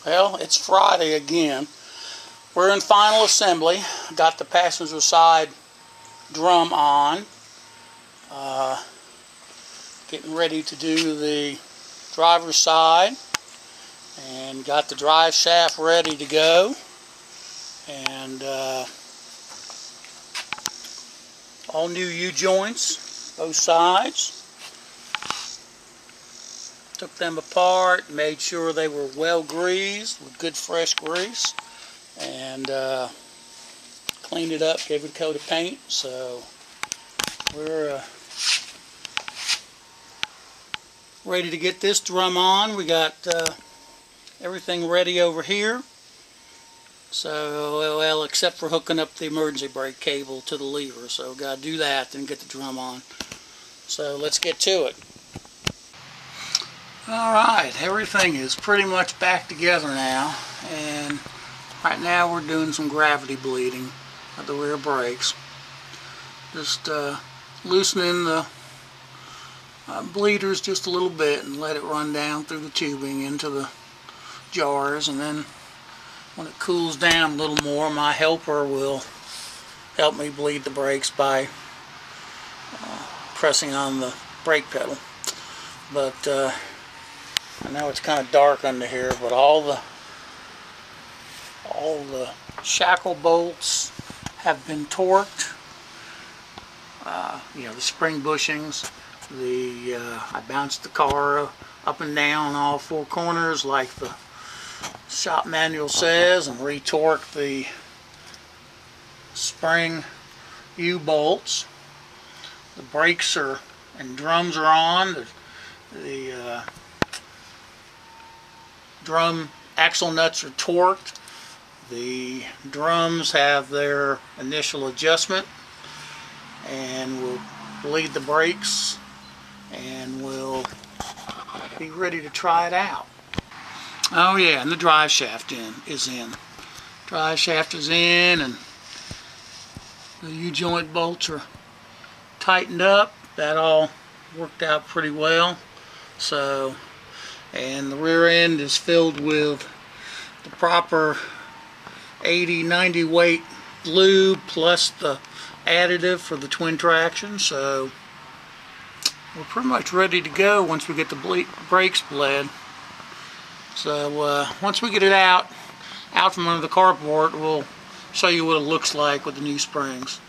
Well, it's Friday again. We're in final assembly. Got the passenger side drum on. Getting ready to do the driver's side. And got the drive shaft ready to go. And all new U-joints, both sides. Took them apart, made sure they were well greased with good fresh grease, and cleaned it up, gave it a coat of paint. So we're ready to get this drum on. We got everything ready over here. So, well, except for hooking up the emergency brake cable to the lever. So got to do that, then get the drum on. So let's get to it. Alright, everything is pretty much back together now, and right now we're doing some gravity bleeding of the rear brakes. Just loosening the bleeders just a little bit and let it run down through the tubing into the jars, and then when it cools down a little more, my helper will help me bleed the brakes by pressing on the brake pedal. But I know it's kind of dark under here, but all the shackle bolts have been torqued. You know, the spring bushings. I bounced the car up and down all four corners like the shop manual says, and retorqued the spring U-bolts. The brakes and drums are on. The drum axle nuts are torqued. The drums have their initial adjustment, and we'll bleed the brakes, and we'll be ready to try it out. Oh yeah, and the drive shaft is in. Drive shaft is in, and the U-joint bolts are tightened up. That all worked out pretty well. So, and the rear end is filled with the proper 80-90 weight lube plus the additive for the twin traction. So we're pretty much ready to go once we get the brakes bled. So once we get it out from under the carport, we'll show you what it looks like with the new springs.